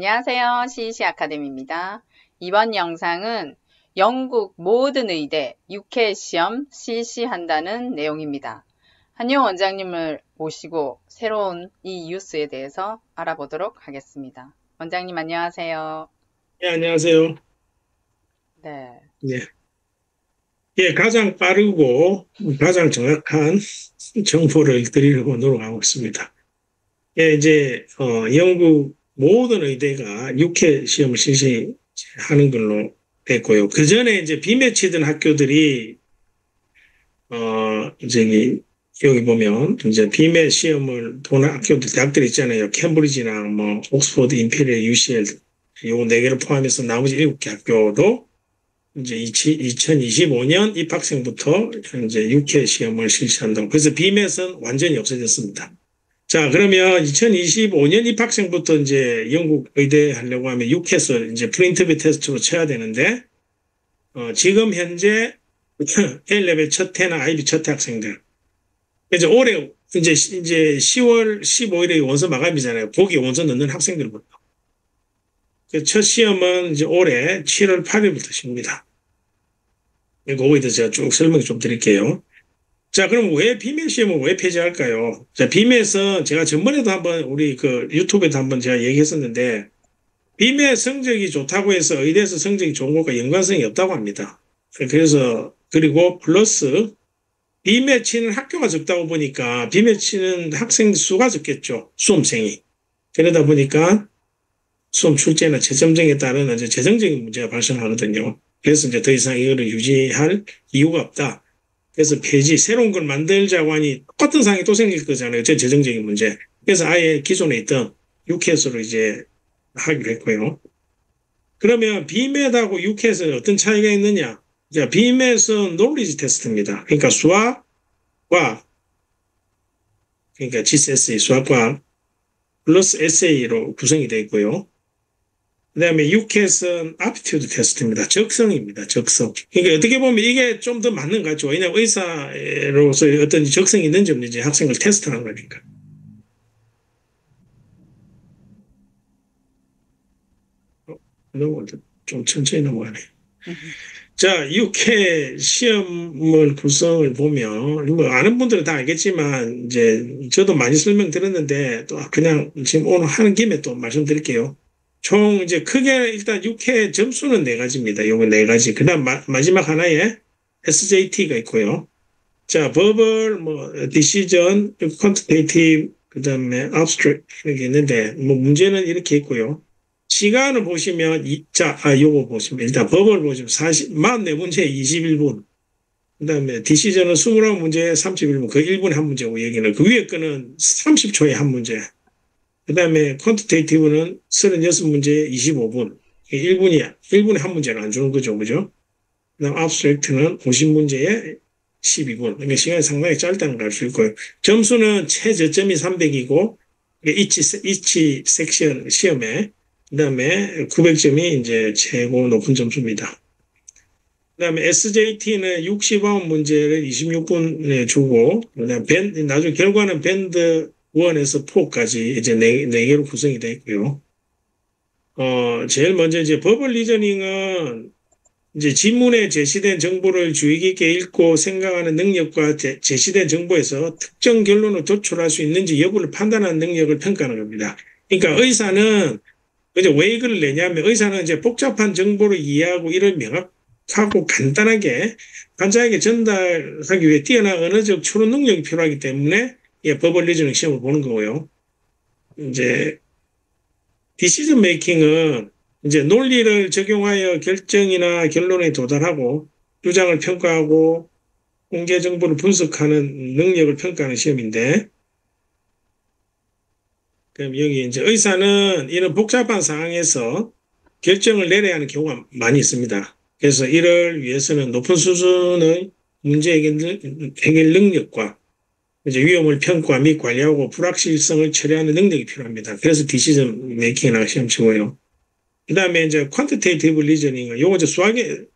안녕하세요. CEC 아카데미입니다. 이번 영상은 영국 모든 의대 6회 시험 실시한다는 내용입니다. 한용 원장님을 모시고 새로운 이 뉴스에 대해서 알아보도록 하겠습니다. 원장님 안녕하세요. 예, 안녕하세요. 네. 예. 예, 가장 빠르고 가장 정확한 정보를 드리려고 노력하고 있습니다. 예, 이제, 영국 모든 의대가 6회 시험을 실시하는 걸로 됐고요. 그 전에 이제 비매치던 학교들이, 저기, 여기 보면 이제 비매 시험을 보는 학교들, 대학들 있잖아요. 캠브리지나 뭐, 옥스퍼드, 임페리얼, UCL, 요 네 개를 포함해서 나머지 7개 학교도 이제 2025년 입학생부터 이제 6회 시험을 실시한다고. 그래서 비맷은 완전히 없어졌습니다. 자, 그러면 2025년 입학생부터 이제 영국 의대 하려고 하면 6회서 이제 프린트비 테스트로 쳐야 되는데, 지금 현재 A레벨 첫 해나 IB 첫 해 학생들. 이제 올해 이제 10월 15일에 원서 마감이잖아요. 거기 원서 넣는 학생들부터. 첫 시험은 이제 올해 7월 8일부터 십니다. 그거에 대해서 제가 쭉 설명 좀 드릴게요. 자, 그럼 왜 비밀 시험을 왜 폐지할까요? 자, 비밀은 제가 전번에도 한번 우리 그 유튜브에도 한번 제가 얘기했었는데, 비밀 성적이 좋다고 해서 의대에서 성적이 좋은 것과 연관성이 없다고 합니다. 그래서, 그리고 플러스, 비밀 치는 학교가 적다고 보니까 비밀 치는 학생 수가 적겠죠. 수험생이. 그러다 보니까 수험 출제나 채점정에 따른 이제 재정적인 문제가 발생하거든요. 그래서 이제 더 이상 이거를 유지할 이유가 없다. 그래서 폐지, 새로운 걸 만들자고 하니 똑같은 상황이 또 생길 거잖아요. 제 재정적인 문제. 그래서 아예 기존에 있던 6회수로 이제 하기로 했고요. 그러면 BMAT하고 6회수는 어떤 차이가 있느냐? 자, BMAT은 knowledge 테스트입니다. 그러니까 수학과, 그러니까 GCSE 수학과 플러스 에세이로 구성이 되어 있고요. 그 다음에 6회선 aptitude 테스트입니다. 적성입니다. 적성. 그러니까 어떻게 보면 이게 좀 더 맞는 것 같죠. 왜냐하면 의사로서 어떤 적성이 있는지 없는지 학생을 테스트하는 거니까. 너무 좀 천천히 넘어가네. 자, 6회 시험을 구성을 보면, 뭐, 아는 분들은 다 알겠지만, 이제, 저도 많이 설명 드렸는데, 또 그냥 지금 오늘 하는 김에 또 말씀드릴게요. 총 이제 크게 일단 6회 점수는 4가지입니다. 요거 4가지. 그 다음 마지막 하나에 SJT가 있고요. 자, 버벌, 뭐, 디시전, 퀀티테이티브, 그 다음에 abstract 이렇게 있는데, 뭐, 문제는 이렇게 있고요. 시간을 보시면, 요거 보시면, 일단 버벌 보시면 44문제 21분. 그 다음에 디시전은 29문제에 31분, 그 1분에 한 문제고, 여기는 그 위에 거는 30초에 한 문제. 그 다음에 퀀티테이티브는 36문제에 25분. 1분이야. 1분에 한 문제를 안 주는 거죠. 그죠? 그 다음 abstract는 50문제에 12분. 그러니까 시간이 상당히 짧다는 걸 알 수 있고요. 점수는 최저점이 300이고, 이치 섹션 시험에, 그 다음에 900점이 이제 최고 높은 점수입니다. 그 다음에 SJT는 60문제를 26분에 주고, 그다음에 나중에 결과는 밴드 1에서 4까지 이제 4개로 구성이 되어 있고요. 제일 먼저 이제 버블 리저닝은 이제 지문에 제시된 정보를 주의 깊게 읽고 생각하는 능력과 제시된 정보에서 특정 결론을 도출할 수 있는지 여부를 판단하는 능력을 평가하는 겁니다. 그러니까 의사는 이제 왜 이걸 내냐면 의사는 이제 복잡한 정보를 이해하고 이를 명확하고 간단하게 환자에게 전달하기 위해 뛰어난 언어적 추론 능력이 필요하기 때문에 버블 리저닝 시험을 보는 거고요. 이제 디시전 메이킹은 이제 논리를 적용하여 결정이나 결론에 도달하고 주장을 평가하고 공개 정보를 분석하는 능력을 평가하는 시험인데, 그럼 여기 이제 의사는 이런 복잡한 상황에서 결정을 내려야 하는 경우가 많이 있습니다. 그래서 이를 위해서는 높은 수준의 문제 해결 능력과 이제 위험을 평가 및 관리하고 불확실성을 처리하는 능력이 필요합니다. 그래서 디시전 메이킹이라고 시험 치고요. 그 다음에 이제 퀀티테이티브 리저닝은 요거 이제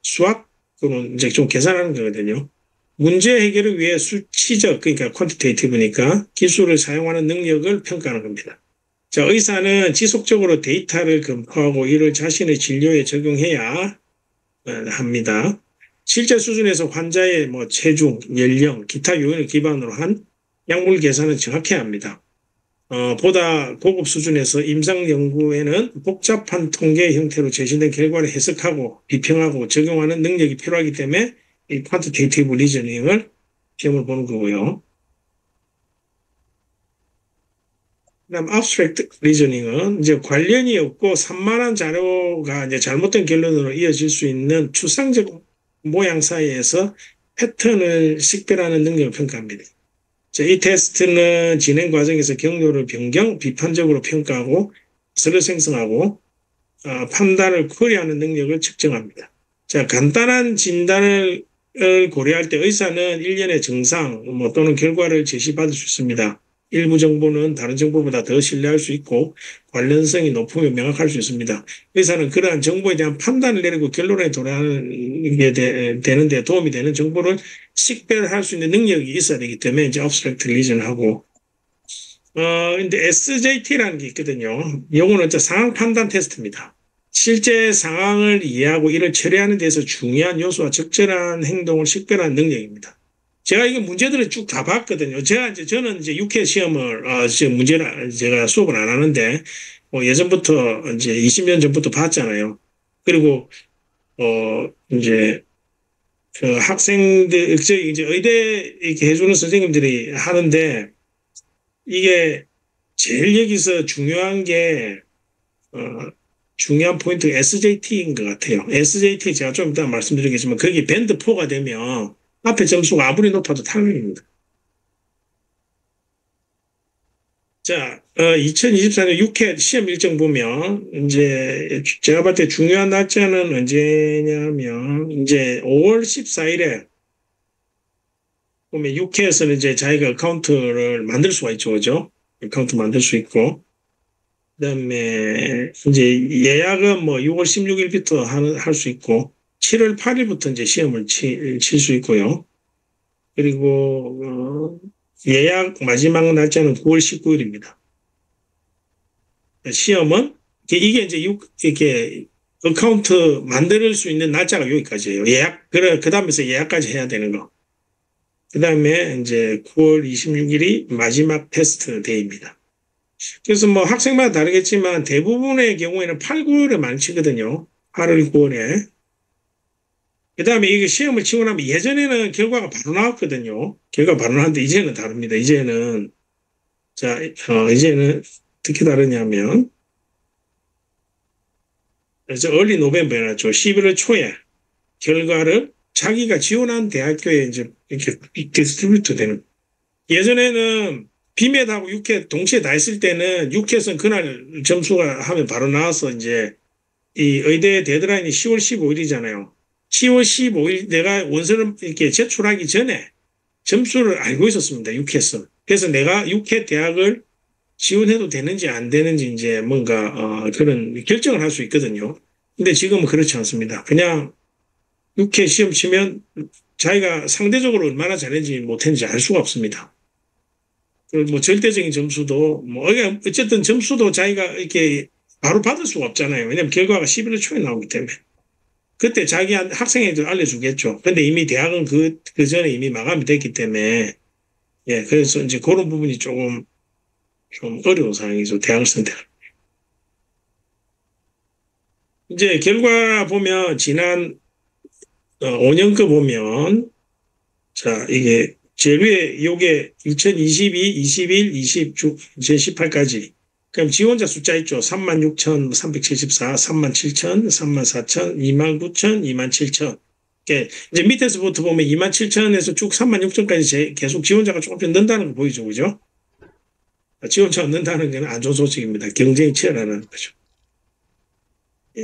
수학으로 이제 좀 계산하는 거거든요. 문제 해결을 위해 수치적, 그러니까 퀀티테이티브니까 기술을 사용하는 능력을 평가하는 겁니다. 자, 의사는 지속적으로 데이터를 검토하고 이를 자신의 진료에 적용해야 합니다. 실제 수준에서 환자의 뭐 체중, 연령, 기타 요인을 기반으로 한 약물 계산은 정확해야 합니다. 보다 고급 수준에서 임상 연구에는 복잡한 통계 형태로 제시된 결과를 해석하고 비평하고 적용하는 능력이 필요하기 때문에 이 퀀티테이티브 리저닝을 시험을 보는 거고요. 그다음 abstract reasoning은 이제 관련이 없고 산만한 자료가 이제 잘못된 결론으로 이어질 수 있는 추상적 모양 사이에서 패턴을 식별하는 능력을 평가합니다. 이 테스트는 진행 과정에서 경로를 변경, 비판적으로 평가하고 서로 생성하고 판단을 쿼리하는 능력을 측정합니다. 자, 간단한 진단을 고려할 때 의사는 일련의 증상 또는 결과를 제시받을 수 있습니다. 일부 정보는 다른 정보보다 더 신뢰할 수 있고 관련성이 높으면 명확할 수 있습니다. 의사는 그러한 정보에 대한 판단을 내리고 결론에 도달하게 되는데 도움이 되는 정보를 식별할 수 있는 능력이 있어야 되기 때문에 이제 abstract reason하고 근데 SJT라는 게 있거든요. 이거는 상황 판단 테스트입니다. 실제 상황을 이해하고 이를 처리하는 데서 중요한 요소와 적절한 행동을 식별하는 능력입니다. 제가 이게 문제들을 쭉 다 봤거든요. 저는 이제 6회 시험을, 문제를 제가 수업을 안 하는데, 예전부터 이제 20년 전부터 봤잖아요. 그리고, 이제, 그 학생들, 이제 의대 이렇게 해주는 선생님들이 하는데, 이게 제일 여기서 중요한 게, 중요한 포인트가 SJT인 것 같아요. SJT 제가 좀 이따 말씀드리겠지만, 거기 밴드 4가 되면, 앞에 점수가 아무리 높아도 탈락입니다. 자, 2024년 6회 시험 일정 보면, 이제, 제가 봤을 때 중요한 날짜는 언제냐면, 이제 5월 14일에, 보면 6회에서는 이제 자기가 어카운트를 만들 수가 있죠, 그죠? 어카운트 만들 수 있고, 그 다음에, 이제 예약은 뭐 6월 16일부터 할 수 있고, 7월 8일부터 이제 시험을 칠 수 있고요. 그리고 예약 마지막 날짜는 9월 19일입니다. 시험은 이게 이제 이렇게 어카운트 만들 수 있는 날짜가 여기까지예요. 예약 그 다음에서 예약까지 해야 되는 거. 그 다음에 이제 9월 26일이 마지막 테스트 데이입니다. 그래서 뭐 학생마다 다르겠지만 대부분의 경우에는 8, 9월에 많이 치거든요. 8월, 9월에. 그 다음에 이게 시험을 치고 나면 예전에는 결과가 바로 나왔거든요. 결과 바로 나왔는데 이제는 다릅니다. 이제는, 자, 이제는 어떻게 다르냐면, 그래서 얼리 노벤버에 나왔죠. 11월 초에 결과를 자기가 지원한 대학교에 이제 이렇게 디스트리뷰트 되는. 예전에는 비메드하고 6회 동시에 다 했을 때는 6회선 그날 점수가 하면 바로 나와서 이제 이 의대 데드라인이 10월 15일이잖아요. 10월 15일 내가 원서를 이렇게 제출하기 전에 점수를 알고 있었습니다. 6회선. 그래서 내가 6회 대학을 지원해도 되는지 안 되는지 이제 뭔가 그런 결정을 할 수 있거든요. 근데 지금은 그렇지 않습니다. 그냥 6회 시험 치면 자기가 상대적으로 얼마나 잘했는지 못했는지 알 수가 없습니다. 그리고 뭐 절대적인 점수도 뭐 어쨌든 점수도 자기가 이렇게 바로 받을 수가 없잖아요. 왜냐하면 결과가 11월 초에 나오기 때문에. 그때 자기 학생애들 알려주겠죠. 근데 이미 대학은 그 전에 이미 마감이 됐기 때문에, 예, 그래서 이제 그런 부분이 좀 어려운 상황이죠. 대학을 선택. 이제 결과 보면 지난 5년 거 보면, 자, 이게 제일 위에 요게 2022, 21, 20, 2018까지. 그럼 지원자 숫자 있죠. 36,374, 37,000, 34,000, 29,000, 27,000. 이제 밑에서부터 보면 27,000에서 쭉 36,000까지 계속 지원자가 조금씩 는다는 거 보이죠. 그죠? 지원자가 는다는 건 안 좋은 소식입니다. 경쟁이 치열하다는 거죠. 예.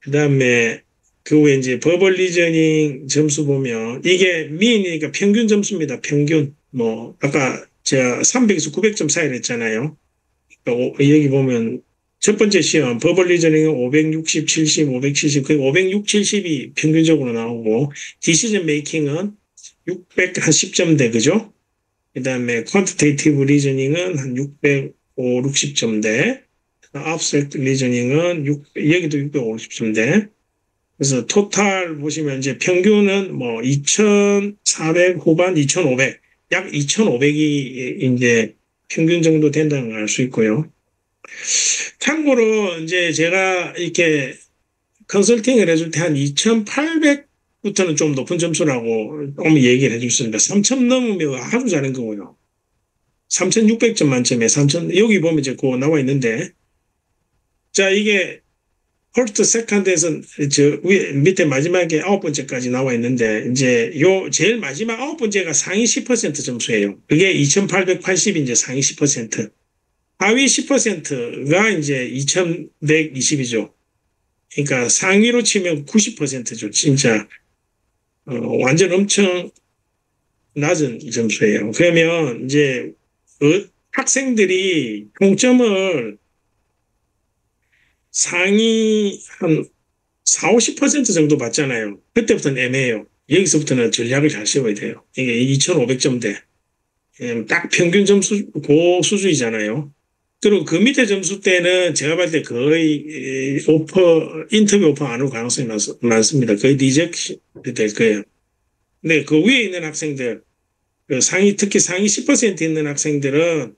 그 다음에 그 후에 이제 버벌 리저닝 점수 보면 이게 미인이니까 평균 점수입니다. 평균. 뭐, 아까 제가 300에서 900점 사이를 했잖아요. 여기 보면 첫 번째 시험 버벌 리저닝은 560, 70, 570, 그 560, 70이 평균적으로 나오고 디시전 메이킹은 610점대 그죠? 그 다음에 퀀티테이티브 리저닝은 한 650, 60점대, abstract reasoning은 여기도 650점대. 그래서 토탈 보시면 이제 평균은 뭐 2,400 후반, 2,500, 약 2,500이 이제 평균 정도 된다는 걸 알 수 있고요. 참고로 이제 제가 이렇게 컨설팅을 해줄 때 한 2,800부터는 좀 높은 점수라고 얘기를 해줬습니다. 3,000 넘으면 아주 잘한 거고요. 3,600점 만점에 3,000, 여기 보면 이제 그거 나와 있는데, 자, 이게 퍼스트 세컨드에서 저 위에 밑에 마지막에 9번째까지 나와 있는데, 이제 요 제일 마지막 9번째가 상위 10% 점수예요. 그게 2,880이 이제 상위 10%. 하위 10%가 이제 2,120이죠. 그러니까 상위로 치면 90%죠. 진짜 완전 엄청 낮은 점수예요. 그러면 이제 학생들이 총점을 상위 한 4, 50% 정도 받잖아요. 그때부터는 애매해요. 여기서부터는 전략을 잘 세워야 돼요. 이게 2,500점대. 딱 평균 점수, 고 수준이잖아요. 그리고 그 밑에 점수 때는 제가 봤을 때 거의 인터뷰 오퍼 안 올 가능성이 많습니다. 거의 리젝트 될 거예요. 근데 그 위에 있는 학생들, 특히 상위 10% 있는 학생들은,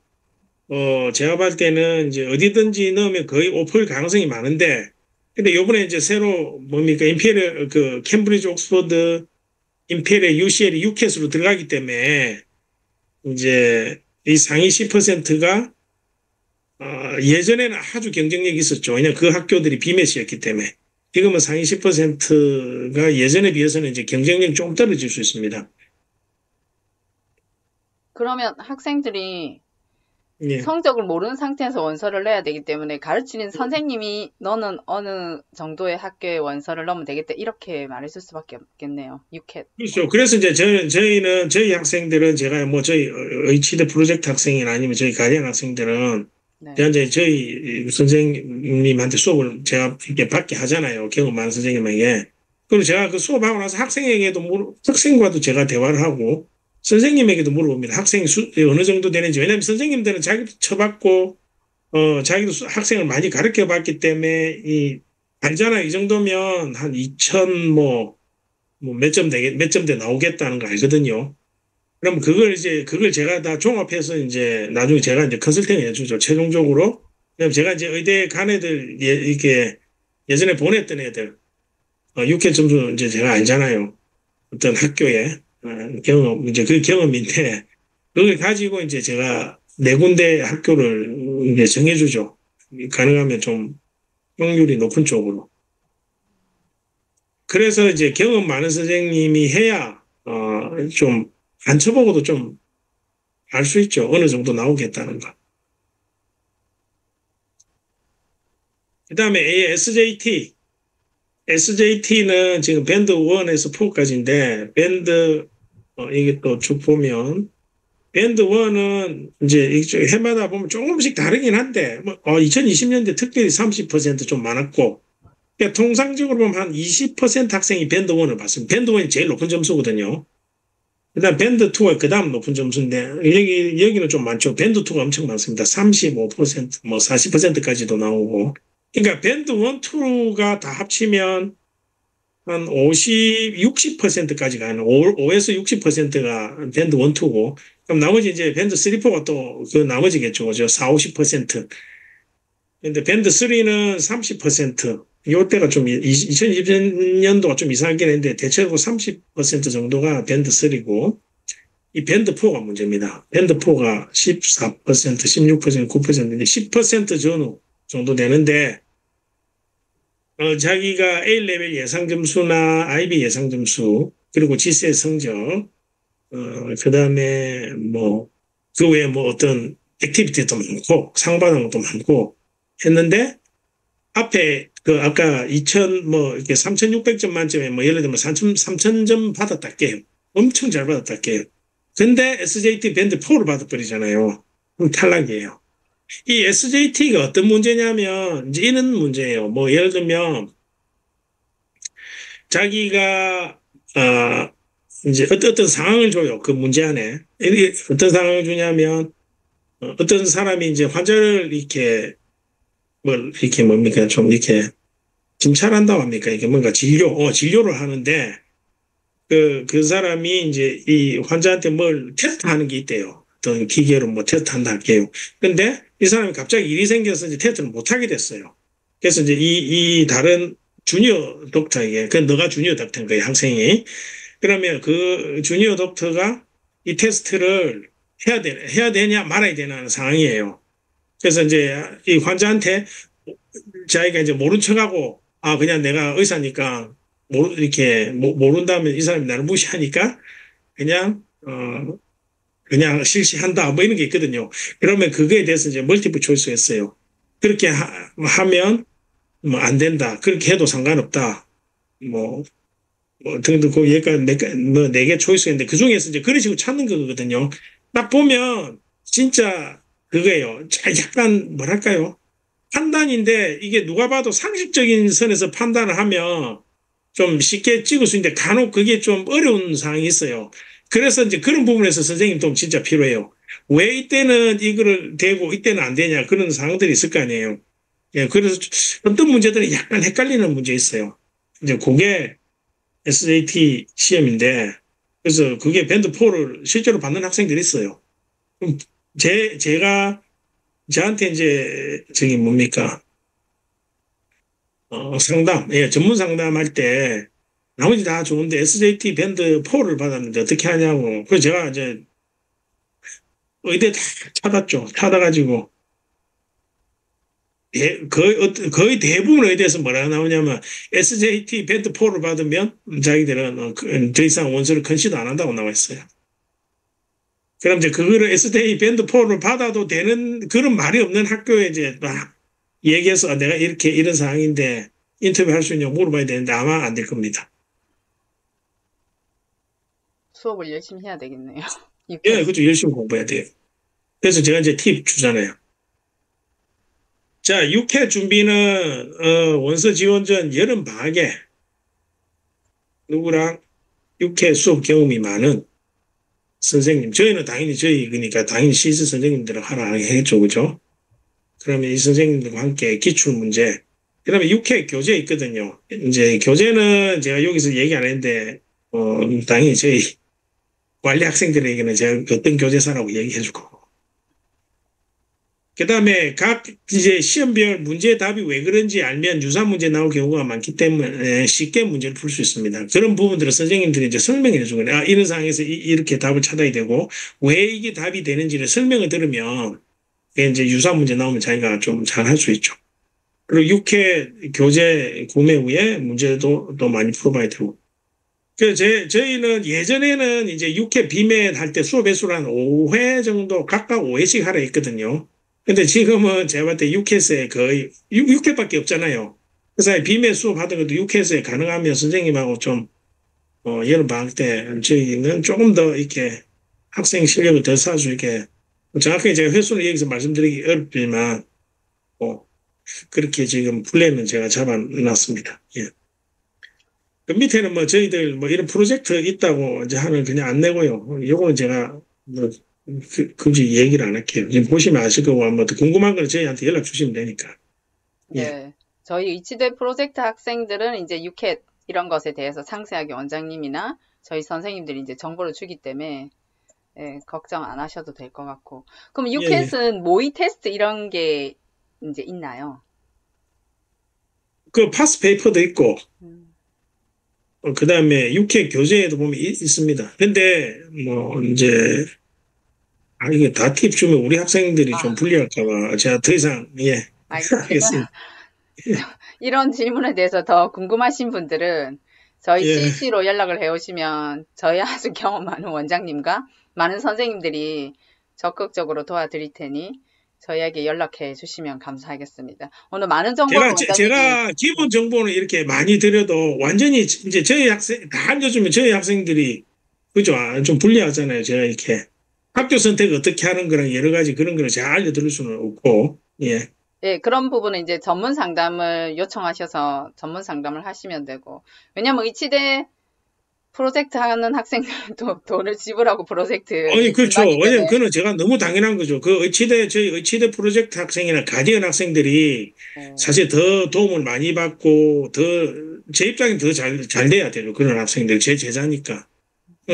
제가 봤을 때는 이제 어디든지 넣으면 거의 오퍼일 가능성이 많은데, 근데 요번에 이제 새로 뭡니까, 임페리얼, 캠브리지 옥스퍼드, 임페리얼 UCL이 UCAS로 들어가기 때문에, 이제 이 상위 10%가 예전에는 아주 경쟁력이 있었죠. 왜냐하면 그 학교들이 비매시였기 때문에. 지금은 상위 10%가 예전에 비해서는 이제 경쟁력이 좀 떨어질 수 있습니다. 그러면 학생들이 예. 성적을 모르는 상태에서 원서를 내야 되기 때문에 가르치는 선생님이 너는 어느 정도의 학교에 원서를 넣으면 되겠다 이렇게 말해줄 수밖에 없겠네요. 그렇죠. 그래서 이제 저희는 저희 학생들은 제가 뭐 저희 의치대 프로젝트 학생이나 아니면 저희 가디언 학생들은 네. 이제 저희 선생님한테 수업을 제가 이렇게 받게 하잖아요. 경험 많은 선생님에게. 그리고 제가 그 수업하고 나서 학생과도 제가 대화를 하고 선생님에게도 물어봅니다. 학생이 어느 정도 되는지. 왜냐하면 선생님들은 자기도 쳐봤고, 자기도 학생을 많이 가르쳐 봤기 때문에, 알잖아요. 이 정도면 한 2,000 몇 점대 나오겠다는 거 알거든요. 그럼 그걸 제가 다 종합해서 이제 나중에 제가 이제 컨설팅을 해주죠. 최종적으로. 그럼 제가 이제 의대 간 애들, 이렇게 예전에 보냈던 애들, 6회 점수 이제 제가 알잖아요. 어떤 학교에. 이제 그 경험인데, 그걸 가지고 이제 제가 네 군데 학교를 이제 정해주죠. 가능하면 좀 확률이 높은 쪽으로. 그래서 이제 경험 많은 선생님이 해야, 좀, 안 쳐보고도 좀 알 수 있죠. 어느 정도 나오겠다는 거. 그 다음에 SJT. SJT는 지금 밴드 1에서 4까지인데, 이게 또 쭉 보면, 밴드 1은 이제 해마다 보면 조금씩 다르긴 한데, 2020년대 특별히 30% 좀 많았고, 그러니까 통상적으로 보면 한 20% 학생이 밴드 1을 봤습니다. 밴드 1이 제일 높은 점수거든요. 그다음 밴드 2가 그 다음 높은 점수인데, 여기는 좀 많죠. 밴드 2가 엄청 많습니다. 35%, 40%까지도 나오고. 그러니까 밴드 1, 2가 다 합치면 한 60%까지 가는, 5에서 60%가 밴드 1, 2고, 그럼 나머지 이제 밴드 3, 4가 또 그 나머지겠죠. 그죠? 4, 50%. 근데 밴드 3는 30%. 요때가 좀 2020년도가 좀 이상하긴 했는데 대체로 30% 정도가 밴드 3고 이 밴드 4가 문제입니다. 밴드 4가 14%, 16%, 9%인데 10% 전후 정도 되는데 자기가 A레벨 예상 점수나 IB 예상 점수 그리고 지세 성적 그다음에 그 외에 어떤 액티비티도 많고 상받은 것도 많고 했는데 앞에 아까 2,000 3,600점 만점에 예를 들면 3,000점 받았다 게요. 엄청 잘 받았다 게요. 근데 SJT 밴드 4를 받아버리잖아요. 그럼 탈락이에요. 이 SJT가 어떤 문제냐면 이제 이런 문제예요. 예를 들면 자기가 이제 어떤 상황을 줘요. 그 문제 안에 어떤 상황을 주냐면 어떤 사람이 이제 환자를 이렇게, 이렇게 뭡니까, 좀 이렇게 진찰한다고 합니까? 이게 뭔가 진료를 하는데, 그 사람이 이제 이 환자한테 뭘 테스트하는 게 있대요. 어떤 기계로 뭐 테스트한다 할게요. 근데 이 사람이 갑자기 일이 생겨서 이제 테스트를 못하게 됐어요. 그래서 이제 이 다른 주니어 독터에게, 그 너가 주니어 독터인 거예요, 학생이. 그러면 그 주니어 독터가 이 테스트를 해야 되냐 말아야 되냐 하는 상황이에요. 그래서 이제 이 환자한테 자기가 이제 모른 척하고, 아, 그냥 내가 의사니까, 이렇게, 모른다면 이 사람이 나를 무시하니까, 그냥, 그냥 실시한다. 뭐 이런 게 있거든요. 그러면 그거에 대해서 이제 멀티플 초이스 했어요. 그렇게 하면, 뭐 안 된다. 그렇게 해도 상관없다. 뭐, 등등, 그 얘가 뭐, 4개 초이스 했는데, 그 중에서 이제 그런 식으로 찾는 거거든요. 딱 보면, 진짜, 그거예요. 약간, 뭐랄까요. 판단인데 이게 누가 봐도 상식적인 선에서 판단을 하면 좀 쉽게 찍을 수 있는데 간혹 그게 좀 어려운 상황이 있어요. 그래서 이제 그런 부분에서 선생님 좀 진짜 필요해요. 왜 이때는 이거를 되고 이때는 안 되냐 그런 상황들이 있을 거 아니에요. 예, 그래서 어떤 문제들이 약간 헷갈리는 문제 있어요. 이제 그게 SAT 시험인데 그래서 그게 밴드 4를 실제로 받는 학생들이 있어요. 그럼 제가 저한테 이제 저기 뭡니까 상담, 예, 전문 상담할 때 나머지 다 좋은데 SJT 밴드 4를 받았는데 어떻게 하냐고. 그래서 제가 이제 의대 다 찾았죠. 찾아가지고 거의 대부분 의대에서 뭐라 나오냐면 SJT 밴드 4를 받으면 자기들은 더 이상 원서를 컨시더 안 한다고 나와 있어요. 그럼 이제 그거를 SJT 밴드 4를 받아도 되는 그런 말이 없는 학교에 이제 막 얘기해서 내가 이렇게 이런 상황인데 인터뷰할 수 있냐고 물어봐야 되는데 아마 안 될 겁니다. 수업을 열심히 해야 되겠네요. 예, 그죠. 열심히 공부해야 돼요. 그래서 제가 이제 팁 주잖아요. 자, 6회 준비는 원서 지원 전 여름 방학에 누구랑 6회 수업 경험이 많은 선생님, 저희는 당연히 그러니까 당연히 시스 선생님들을 하라 했죠, 그죠? 그러면 이 선생님들과 함께 기출 문제, 그다음에 6회 교재 있거든요. 이제 교재는 제가 여기서 얘기 안 했는데, 당연히 저희 관리 학생들에게는 제가 어떤 교재사라고 얘기해 줄 거고. 그다음에 각 이제 시험별 문제 답이 왜 그런지 알면 유사 문제 나올 경우가 많기 때문에 쉽게 문제를 풀 수 있습니다. 그런 부분들을 선생님들이 이제 설명해 주거든요. 아, 이런 상황에서 이렇게 답을 찾아야 되고 왜 이게 답이 되는지를 설명을 들으면 이제 유사 문제 나오면 자기가 좀 잘 할 수 있죠. 그리고 6회 교재 구매 후에 문제도 또 많이 풀어봐야 되고. 저희는 예전에는 이제 6회 비매 할 때 수업 횟수를 한 5회 정도 각각 5회씩 하라 했거든요. 근데 지금은 제가 봤을 때 6회에 거의 6회밖에 없잖아요. 그래서 비매 수업 하던 것도 6회에 가능하면 선생님하고 좀 여름 방학 때 저희는 조금 더 이렇게 학생 실력을 더 쌓을 수 있게 정확하게 제가 횟수를 여기서 말씀드리기 어렵지만 그렇게 지금 플랜은 제가 잡아놨습니다. 예. 그 밑에는 뭐 저희들 뭐 이런 프로젝트 있다고 이제 하는 그냥 안 내고요. 요거는 제가 뭐 굳이 얘기를 안 할게요. 지금 보시면 아실 거고 뭐 궁금한 건 저희한테 연락 주시면 되니까. 예. 네. 저희 이치대 프로젝트 학생들은 이제 6회 이런 것에 대해서 상세하게 원장님이나 저희 선생님들이 이제 정보를 주기 때문에 예, 걱정 안 하셔도 될 것 같고. 그럼 예, 6회는 모의 테스트 이런 게 이제 있나요? 그 파스 페이퍼도 있고 그다음에 6회 교재에도 보면 있습니다. 근데 뭐 이제 이게 다 팁 주면 우리 학생들이 좀 불리할까 봐 제가 더 이상 하겠습니다. 이런 질문에 대해서 더 궁금하신 분들은 저희 예. CC로 연락을 해오시면 저희 아주 경험 많은 원장님과 많은 선생님들이 적극적으로 도와드릴 테니 저희에게 연락해 주시면 감사하겠습니다. 오늘 많은 정보를 제가 기본 정보는 이렇게 많이 드려도 완전히 이제 저희 학생 다 알려주면 저희 학생들이 그죠? 좀 불리하잖아요. 제가 이렇게 학교 선택 어떻게 하는 거랑 여러 가지 그런 거를 제가 알려드릴 수는 없고 예. 예, 그런 부분은 이제 전문 상담을 요청하셔서 전문 상담을 하시면 되고 왜냐면 이치대 프로젝트 하는 학생들도 돈을 지불하고 프로젝트 아니, 그렇죠. 진행하기 왜냐면 때문에, 그거는 제가 너무 당연한 거죠. 저희 의치대 프로젝트 학생이나 가디언 학생들이 네, 사실 더 도움을 많이 받고, 제 입장에 더 잘 돼야 돼요. 그런 학생들. 제 제자니까.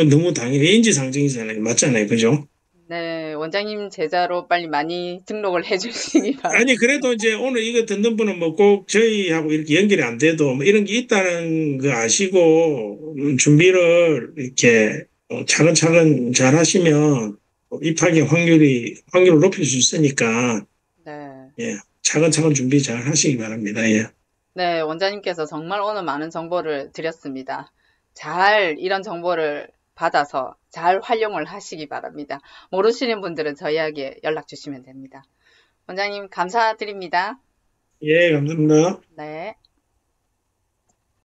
너무 당연히 인지상정이잖아요. 맞잖아요. 그죠? 네, 원장님 제자로 빨리 많이 등록을 해주시기 아니, 바랍니다. 그래도 이제 오늘 이거 듣는 분은 뭐 꼭 저희하고 이렇게 연결이 안 돼도 뭐 이런 게 있다는 거 아시고, 준비를 이렇게 차근차근 잘 하시면 입학의 확률을 높일 수 있으니까, 네. 예, 차근차근 준비 잘 하시기 바랍니다. 예. 네, 원장님께서 정말 오늘 많은 정보를 드렸습니다. 잘 이런 정보를 받아서 잘 활용을 하시기 바랍니다. 모르시는 분들은 저희에게 연락 주시면 됩니다. 원장님 감사드립니다. 예, 감사합니다. 네.